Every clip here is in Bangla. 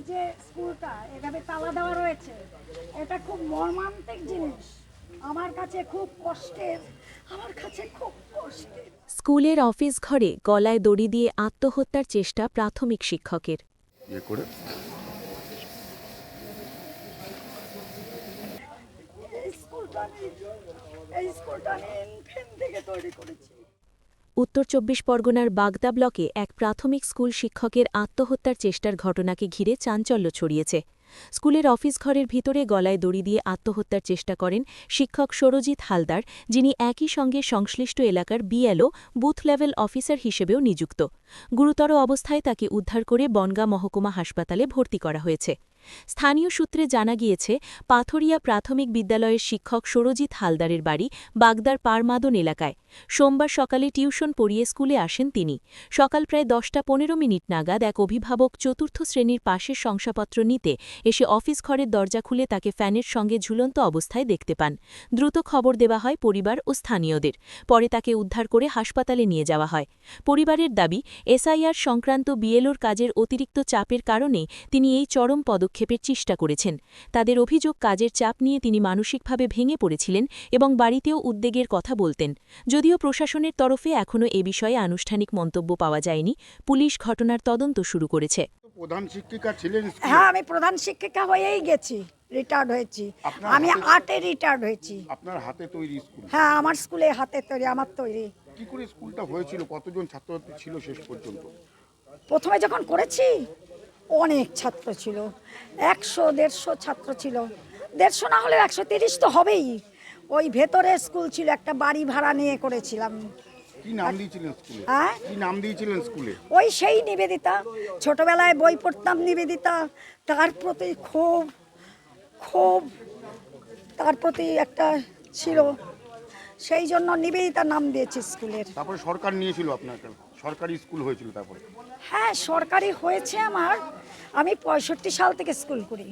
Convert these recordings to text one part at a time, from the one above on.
যে স্কুলটা এভাবে তালা দেওয়া রয়েছে, এটা খুব মর্মান্তিক জিনিস। আমার কাছে খুব কষ্টের। স্কুলের অফিস ঘরে গলায় দড়ি দিয়ে আত্মহত্যার চেষ্টা প্রাথমিক শিক্ষকের। উত্তর ২৪ পরগনার বাগদা ব্লকে এক প্রাথমিক স্কুল শিক্ষকের আত্মহত্যার চেষ্টার ঘটনাকে ঘিরে চাঞ্চল্য ছড়িয়েছে। স্কুলের অফিস ঘরের ভিতরে গলায় দড়ি দিয়ে আত্মহত্যার চেষ্টা করেন শিক্ষক সরজিৎ হালদার, যিনি একই সঙ্গে সংশ্লিষ্ট এলাকার বিএলও বুথ লেভেল অফিসার হিসেবেও নিযুক্ত। গুরুতর অবস্থায় তাকে উদ্ধার করে বনগাঁ মহকুমা হাসপাতালে ভর্তি করা হয়েছে। স্থানীয় সূত্রে জানা গিয়েছে, পাথরিয়া প্রাথমিক বিদ্যালয়ের শিক্ষক সরজিৎ হালদারের বাড়ি বাগদার পারমাদন এলাকায়। সোমবার সকালে টিউশন পড়িয়ে স্কুলে আসেন তিনি। সকাল প্রায় 10:15 নাগাদ এক অভিভাবক চতুর্থ শ্রেণীর পাশের শংসাপত্র নিতে এসে অফিস ঘরের দরজা খুলে তাকে ফ্যানের সঙ্গে ঝুলন্ত অবস্থায় দেখতে পান। দ্রুত খবর দেওয়া হয় পরিবার ও স্থানীয়দের। পরে তাকে উদ্ধার করে হাসপাতালে নিয়ে যাওয়া হয়। পরিবারের দাবি, এসআইআর সংক্রান্ত বিএলওর কাজের অতিরিক্ত চাপের কারণে তিনি এই চরম পদক্ষেপের চেষ্টা করেছেন। তাদের অভিযোগ, কাজের চাপ নিয়ে তিনি মানসিকভাবে ভেঙে পড়েছিলেন এবং বাড়িতেও উদ্বেগের কথা বলতেন। যদিও প্রশাসনের তরফে এখনও এ বিষয়ে আনুষ্ঠানিক মন্তব্য পাওয়া যায়নি। পুলিশ ঘটনার তদন্ত শুরু করেছে। প্রধান শিক্ষিকা ছিলেন? হ্যাঁ, আমি প্রধান শিক্ষিকা হয়েই গেছি, রিটায়ার্ড হয়েছি। আমি 8-এ রিটায়ার্ড হয়েছি। আপনার হাতে তৈরি স্কুল? হ্যাঁ, আমার স্কুলে হাতে তৈরি, আমার তৈরি। কি করে স্কুলটা হয়েছিল? কতজন ছাত্রছাত্রী ছিল শেষ পর্যন্ত? প্রথমে যখন করেছি অনেক ছাত্র ছিল, 100-150 ছাত্র ছিল। 150 না হলে 130 তো হবেই। ওই ভেতরে স্কুল ছিল, একটা বাড়ি ভাড়া নিয়ে করেছিলাম। কি নাম দিয়েছিলেন স্কুলে? হ্যাঁ, কি নাম দিয়েছিলেন স্কুলে? ওই সেই নিবেদিতা। ছোটবেলায় বই পড়তাম নিবেদিতা, তার প্রতি খুব তার প্রতি একটা ছিল, সেই জন্য নিবেদিতা নাম দিয়েছি স্কুলের। তারপরে সরকার নিয়েছিল আপনার, সরকারি স্কুল হয়েছিল তারপরে? হ্যাঁ, সরকারি হয়েছে আমার। আমি 65 সাল থেকে স্কুল করি।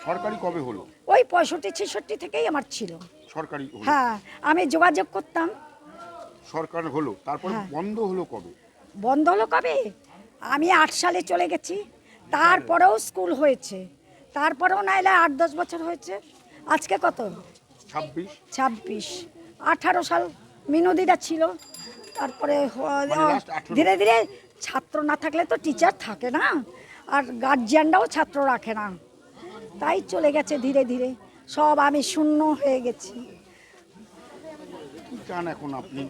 সরকারি কবে হলো? ওই 65-66 থেকেই আমার ছিল সরকারি হলো? হ্যাঁ, আমি যোগাযোগ করতাম। সরকার হলো, তারপর হ্যাঁ। বন্ধ হলো কবে? বন্ধ হলো কবে? আমি 8 সালে চলে গেছি। তারপরেও স্কুল হয়েছে, তারপরেও না এলে 8-10 বছর হয়েছে। আজকে কত? 26। 18 সাল মিনদিটা ছিল। তারপরে ধীরে ধীরে ছাত্র না থাকলে তো টিচার থাকে না, আর গার্জিয়ানরাও ছাত্র রাখে না, তাই চলে গেছে ধীরে ধীরে সব। আমি শূন্য হয়ে গেছি। কি চান এখন আপনি?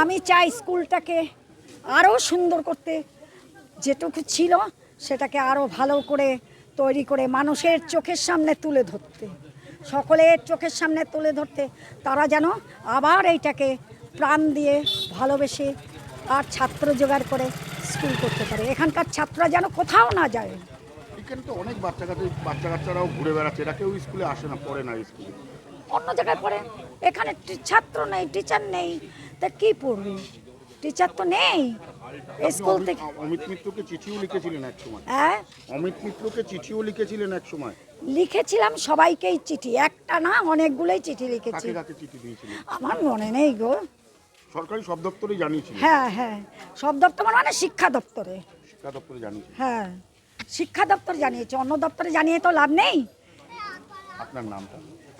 আমি চাই স্কুলটাকে আরও সুন্দর করতে, যেটুকু ছিল সেটাকে আরও ভালো করে তৈরি করে মানুষের চোখের সামনে তুলে ধরতে, সকলের চোখের সামনে তুলে ধরতে। তারা যেন আবার এইটাকে প্রাণ দিয়ে ভালোবেসে আর ছাত্র জোগাড় করে স্কুল করতে পারে। এখানকার ছাত্ররা যেন কোথাও না যায়। এখানে তো অনেক বাচ্চা কাচ্চারাও ঘুরে বেড়াচ্ছে, এরা কেউ স্কুলে আসে না, পড়ে না স্কুলে, অন্য জায়গায় পড়ে। এখানে ছাত্র নেই, টিচার নেই, তা কি পড়বে? টিচার তো নেই স্কুল থেকে। অমিত মিত্রকে চিঠিও লিখেছিলেন এক সময়? হ্যাঁ, অমিত মিত্রকে চিঠিও লিখেছিলেন এক সময়? লিখেছিলাম সবাইকেই চিঠি, একটা না অনেকগুলোই চিঠি লিখেছি। কাকে কাকে চিঠি দিয়েছিলেন? আমার মনে নেই গো। সরকারি সব দপ্তরে জানিয়েছিলেন? হ্যাঁ হ্যাঁ, সব দপ্তর মানে শিক্ষা দপ্তরে। শিক্ষা দপ্তরে জানিয়েছিলেন? হ্যাঁ, শিক্ষা দপ্তর জানিয়েছে, অন্য দপ্তরে জানিয়ে তো লাভ নেই। আপনার নামটা?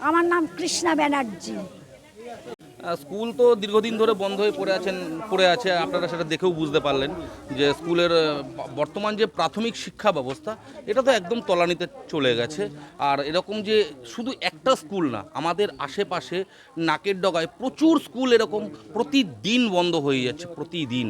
আমার নাম কৃষ্ণা ব্যানার্জি। স্কুল তো দীর্ঘদিন ধরে বন্ধ হয়ে পড়ে আছে। আপনারা সেটা দেখেও বুঝতে পারলেন যে স্কুলের বর্তমান যে প্রাথমিক শিক্ষা ব্যবস্থা, এটা তো একদম তলানিতে চলে গেছে। আর এরকম যে শুধু একটা স্কুল না, আমাদের আশেপাশে নাকের ডগায় প্রচুর স্কুল এরকম প্রতিদিন বন্ধ হয়ে যাচ্ছে, প্রতিদিন।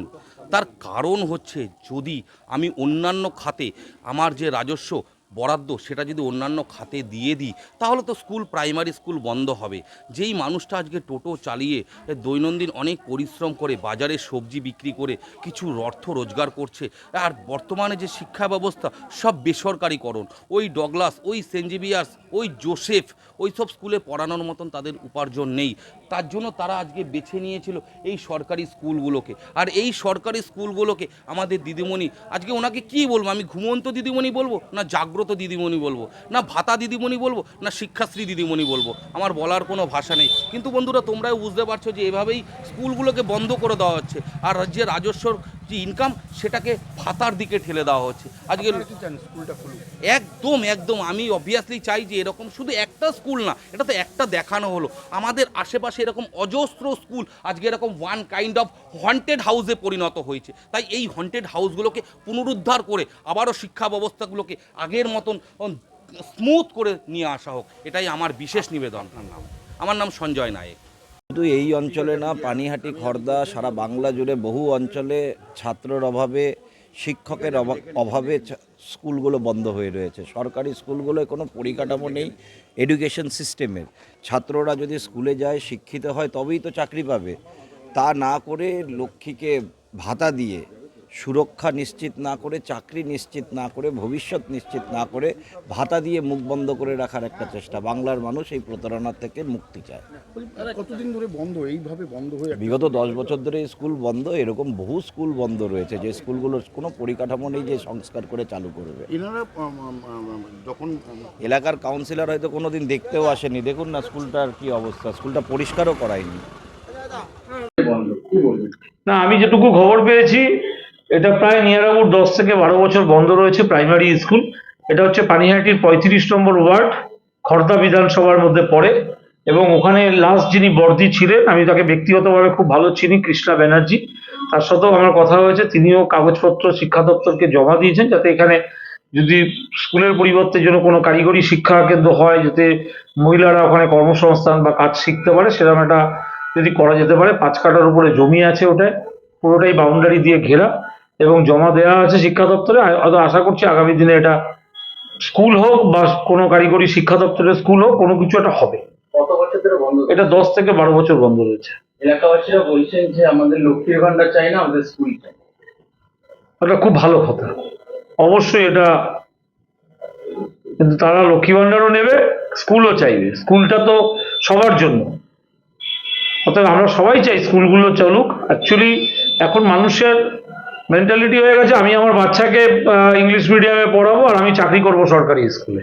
তার কারণ হচ্ছে, যদি আমি অন্যান্য খাতে আমার যে রাজস্ব বরাদ্দ সেটা যদি অন্যান্য খাতে দিয়ে দিই, তাহলে তো স্কুল, প্রাইমারি স্কুল বন্ধ হবে। যেই মানুষটা আজকে টোটো চালিয়ে দৈনন্দিন অনেক পরিশ্রম করে বাজারে সবজি বিক্রি করে কিছু অর্থ রোজগার করছে, আর বর্তমানে যে শিক্ষা ব্যবস্থা সব বেসরকারিকরণ, ওই ডগলাস, ওই সেন্ট জেভিয়ার্স, ওই জোসেফ, ওই সব স্কুলে পড়ানোর মতন তাদের উপার্জন নেই। তার জন্য তারা আজকে বেছে নিয়েছিল এই সরকারি স্কুলগুলোকে। আর এই সরকারি স্কুলগুলোকে আমাদের দিদিমণি, আজকে ওনাকে কী বলবো, আমি ঘুমন্ত দিদিমণি বলবো, না জাগ্রত দিদিমণি বলবো, না ভাতা দিদিমণি বলবো, না শিক্ষাশ্রী দিদিমণি বলবো, আমার বলার কোনো ভাষা নেই। কিন্তু বন্ধুরা, তোমরাও বুঝতে পারছো যে এভাবেই স্কুলগুলোকে বন্ধ করে দেওয়া হচ্ছে। আর যে রাজস্বর যে ইনকাম সেটাকে ভাতার দিকে ঠেলে দেওয়া হচ্ছে আজকে। কি চান স্কুলটা খুলুক? একদম একদম আমি অবভিয়াসলি চাই যে এরকম শুধু একটা স্কুল না, এটা তো একটা দেখানো হলো, আমাদের আশেপাশে এরকম অজস্র স্কুল আজকে এরকম ওয়ান কাইন্ড অফ হন্টেড হাউসে পরিণত হয়েছে। তাই এই হন্টেড হাউসগুলোকে পুনরুদ্ধার করে আবারও শিক্ষা ব্যবস্থাগুলোকে আগের মতন স্মুথ করে নিয়ে আসা হোক, এটাই আমার বিশেষ নিবেদন। আমার নাম সঞ্জয় নায়েক। শুধু এই অঞ্চলে না, পানিহাটি, খড়দা, সারা বাংলা জুড়ে বহু অঞ্চলে ছাত্রর অভাবে, শিক্ষকের অভাবে স্কুলগুলো বন্ধ হয়ে রয়েছে। সরকারি স্কুলগুলোয় কোনো পরিকাঠামো নেই এডুকেশন সিস্টেমের। ছাত্ররা যদি স্কুলে যায়, শিক্ষিত হয়, তবেই তো চাকরি পাবে। তা না করে লক্ষ্মীকে ভাতা দিয়ে, সুরক্ষা নিশ্চিত না করে, চাকরি নিশ্চিত না করে, ভবিষ্যৎ নিশ্চিত না করে ভাতা দিয়ে মুখ বন্ধ করে রাখার একটা চেষ্টা। বাংলার মানুষ এই প্রতারণার থেকে মুক্তি চায়। কতদিন ধরে বন্ধ, এইভাবে বন্ধ হয়ে? বিগত 10 বছর ধরে স্কুল বন্ধ। এরকম বহু স্কুল বন্ধ রয়েছে যে স্কুলগুলোর কোনো পরিকাঠামো নেই যে সংস্কার করে চালু করবে। এনারা যখন এলাকার কাউন্সিলর হয়তো কোনোদিন দেখতেও আসেনি। দেখুন না স্কুলটার কি অবস্থা, স্কুলটা পরিষ্কারও করায়নি। না, আমি যেটুকু খবর পেয়েছি এটা প্রায় নিয়ার অ্যাবাউট 10 থেকে 12 বছর বন্ধ রয়েছে প্রাইমারি স্কুল। এটা হচ্ছে পানিহাটির 35 নম্বর ওয়ার্ড, খড়দা বিধানসভার মধ্যে পড়ে। এবং ওখানে লাস্ট যিনি বর্দি ছিলেন, আমি তাকে ব্যক্তিগতভাবে খুব ভালো চিনি, কৃষ্ণা ব্যানার্জি। তার সাথেও আমার কথা হয়েছে, তিনিও কাগজপত্র শিক্ষা দপ্তরকে জমা দিয়েছেন যাতে এখানে যদি স্কুলের পরিবর্তে যেন কোনো কারিগরি শিক্ষা কেন্দ্র হয়, যাতে মহিলারা ওখানে কর্মসংস্থান বা কাজ শিখতে পারে, সেরকম একটা যদি করা যেতে পারে। 5 কাঠার উপরে জমি আছে, ওটায় পুরোটাই বাউন্ডারি দিয়ে ঘেরা এবং জমা দেওয়া আছে শিক্ষা দপ্তরে। আশা করছি আগামী দিনে এটা স্কুল হোক বা কোনো কারিগরি শিক্ষা দপ্তরের স্কুল হোক, কোনো কিছু একটা হবে। কত বছর ধরে বন্ধ? এটা 10 থেকে 12 বছর বন্ধ রয়েছে। এলাকাবাসীরা বলছেন যে আমাদের লক্ষ্মীর ভান্ডার চাই না, আমাদের স্কুল চাই। এটা খুব ভালো কথা, অবশ্যই এটা। কিন্তু তারা লক্ষ্মী ভান্ডারও নেবে, স্কুলও চাইবে। স্কুলটা তো সবার জন্য, অতএব আমরা সবাই চাই স্কুলগুলো চলুক। অ্যাকচুয়ালি এখন মানুষের মেন্টালিটি হয়ে গেছে, আমি আমার বাচ্চাকে ইংলিশ মিডিয়ামে পড়াবো আর আমি চাকরি করব সরকারি স্কুলে।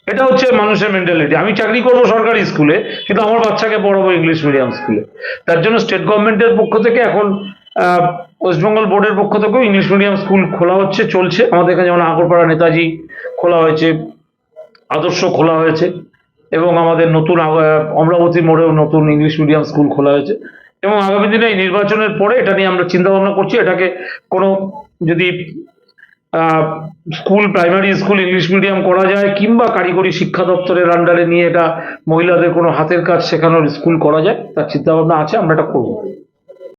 এটা হচ্ছে মানুষের মেন্টালিটি। আমি চাকরি করব সরকারি স্কুলে, কিন্তু আমার বাচ্চাকে পড়াবো ইংলিশ মিডিয়াম স্কুলে। তার জন্য স্টেট গভর্নমেন্টের পক্ষ থেকে এখন ওয়েস্টবেঙ্গল বোর্ডের পক্ষ থেকেও ইংলিশ মিডিয়াম স্কুল খোলা হচ্ছে, চলছে। আমাদের এখানে যেমন আগরপাড়া নেতাজি খোলা হয়েছে, আদর্শ খোলা হয়েছে, এবং আমাদের নতুন অমরাবতী মোড়েও নতুন ইংলিশ মিডিয়াম স্কুল খোলা হয়েছে। এবং আগামী দিনে এই নির্বাচনের পরে এটা নিয়ে আমরা চিন্তা ভাবনা করছি, এটাকে কোনো যদি school, primary school English medium করা যায়, কিংবা কারিগরি শিক্ষা দপ্তরের আন্ডারে নিয়ে এটা মহিলাদের কোনো হাতের কাজ শেখানোর স্কুল করা যায়, তার চিন্তা ভাবনা আছে, আমরা এটা করবো।